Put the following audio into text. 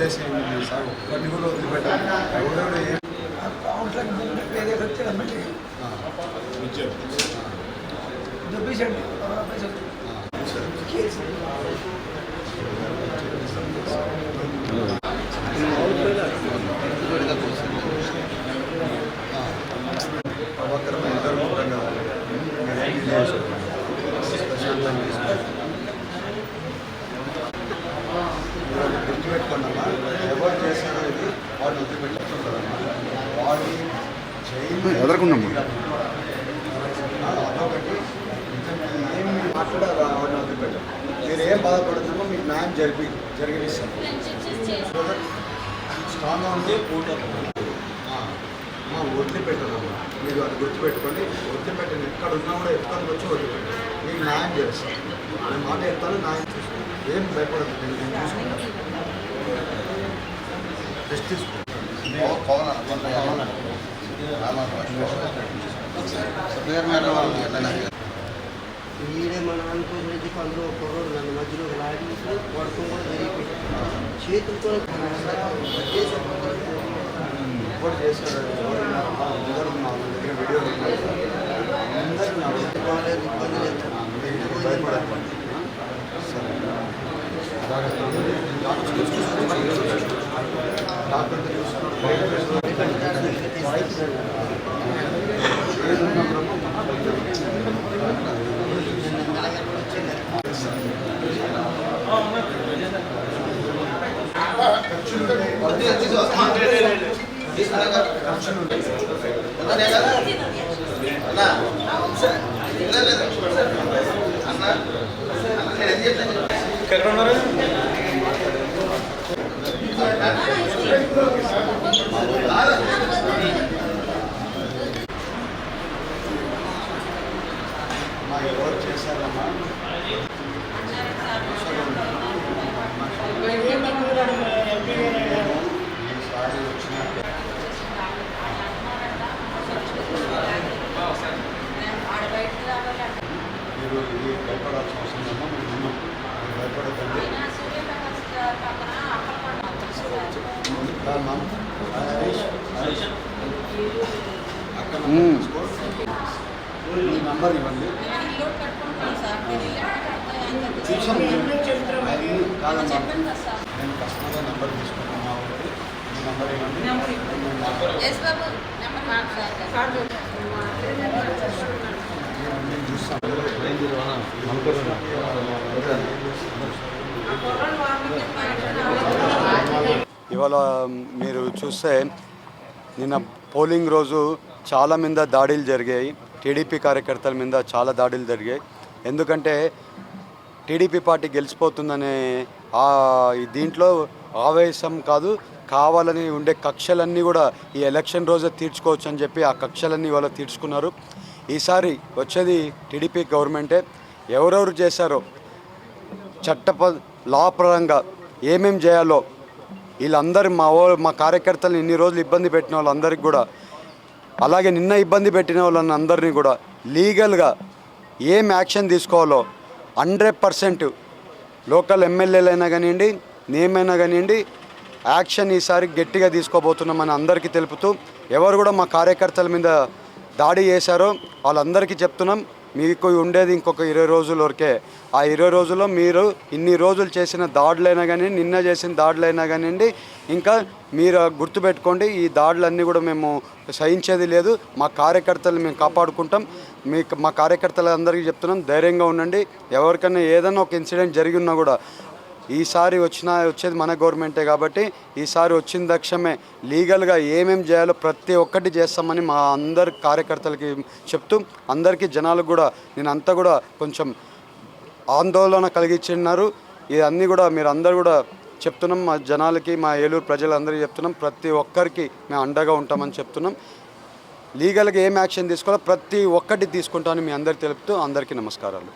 వదిలేసేయండి సార్, ఒక్కడిని కూడా వదిలిపెట్టాలి. ఎవరెవరు దొబ్బేసండి గుర్తుపెట్టుకున్నామా, ఎవరు చేశారో ఇది వాడిని వదిలిపెట్టుకుంటారమ్మా. వాడిని ఎదుర్కొన్నాము అదొకటి. ఏమి మాట్లాడారా వాడిని వదిలిపెట్టాం. మీరు ఏం బాధపడుతున్నామో మీకు న్యాయం జరిగిస్తాం. స్ట్రాంగ్గా ఉంటే వదిలిపెట్టనమ్మా. మీరు అది గుర్తుపెట్టుకోండి. వదిలిపెట్టండి, ఎక్కడ ఉన్నా కూడా ఎక్కడికి వచ్చి వదిలిపెట్టండి. మీకు న్యాయం చేస్తాను. నేను మాట చెప్తాను, న్యాయం చూసుకోండి. ఏం భయపడదు, నేను చూసుకుంటాను. టెస్ట్ తీసుకోండి. ఈడే మన అనుకోలేదు పనులు కుర్రోడు నన్ను మధ్యలో లాగి పడుకోవడం కూడా జరిగిపోయింది. చేతులతో రిపోర్ట్ చేశారు. వీడియో బాగాలేదు, ఇబ్బంది లేదు. భయపడకండి. సరే, డాక్టర్తో ఎక్కడ ఉన్నారు? ఎవరు చేశారమ్మా? ఈసారి వచ్చిన మీరు ఇది భయపడాల్సిన అవసరం ఉందమ్మా. మీరు భయపడకండి. అక్కడ మీ నంబర్ ఇవ్వండి. చూసాను అది కాదమ్మా, నేను పర్సనల్గా నెంబర్ తీసుకుంటున్నా. మీ నెంబర్ ఇవ్వండి. నేను చూస్తాను. ఇవాళ మీరు చూస్తే నిన్న పోలింగ్ రోజు చాలా మీద దాడులు జరిగాయి. టీడీపీ కార్యకర్తల మీద చాలా దాడులు జరిగాయి. ఎందుకంటే టీడీపీ పార్టీ గెలిచిపోతుందనే దీంట్లో ఆవేశం కాదు, కావాలని ఉండే కక్షలన్నీ కూడా ఈ ఎలక్షన్ రోజే తీర్చుకోవచ్చు అని చెప్పి ఆ కక్షలన్నీ వాళ్ళు తీర్చుకున్నారు. ఈసారి వచ్చేది టీడీపీ గవర్నమెంటే. ఎవరెవరు చేశారో లా పరంగా ఏమేం చేయాలో వీళ్ళందరూ మా కార్యకర్తలను ఇన్ని రోజులు ఇబ్బంది పెట్టిన వాళ్ళందరికీ కూడా, అలాగే నిన్న ఇబ్బంది పెట్టిన వాళ్ళని అందరినీ కూడా లీగల్గా ఏం యాక్షన్ తీసుకోవాలో 100% లోకల్ ఎమ్మెల్యేలైనా కానివ్వండి, నేమైనా కానివ్వండి, యాక్షన్ ఈసారి గట్టిగా తీసుకోబోతున్నామని అందరికీ తెలుపుతూ, ఎవరు కూడా మా కార్యకర్తల మీద దాడి చేశారో వాళ్ళందరికీ చెప్తున్నాం, మీకు ఉండేది ఇంకొక 20 రోజుల వరకే. ఆ 20 రోజుల్లో మీరు ఇన్ని రోజులు చేసిన దాడులైనా కానీ, నిన్న చేసిన దాడులైనా కానివ్వండి, ఇంకా మీరు గుర్తుపెట్టుకోండి, ఈ దాడులన్నీ కూడా మేము సహించేది లేదు. మా కార్యకర్తలు మేము కాపాడుకుంటాం. మా కార్యకర్తలందరికీ చెప్తున్నాం, ధైర్యంగా ఉండండి. ఎవరికైనా ఏదైనా ఒక ఇన్సిడెంట్ జరిగి ఉన్నా కూడా ఈసారి వచ్చేది మన గవర్నమెంటే కాబట్టి ఈసారి వచ్చిన దక్షమే లీగల్గా ఏమేమి చేయాలో ప్రతి ఒక్కటి చేస్తామని మా అందరి కార్యకర్తలకి చెప్తూ, అందరికీ జనాలకు కూడా నేనంతా కూడా కొంచెం ఆందోళన కలిగించినారు. ఇవన్నీ కూడా మీరు అందరు కూడా చెప్తున్నాం, మా జనాలకి, మా ఏలూరు ప్రజలందరికీ చెప్తున్నాం, ప్రతి ఒక్కరికి మేము అండగా ఉంటామని చెప్తున్నాం. లీగల్గా ఏం యాక్షన్ తీసుకోవాలో ప్రతి ఒక్కటి తీసుకుంటామని మీ అందరికీ తెలుపుతూ అందరికీ నమస్కారాలు.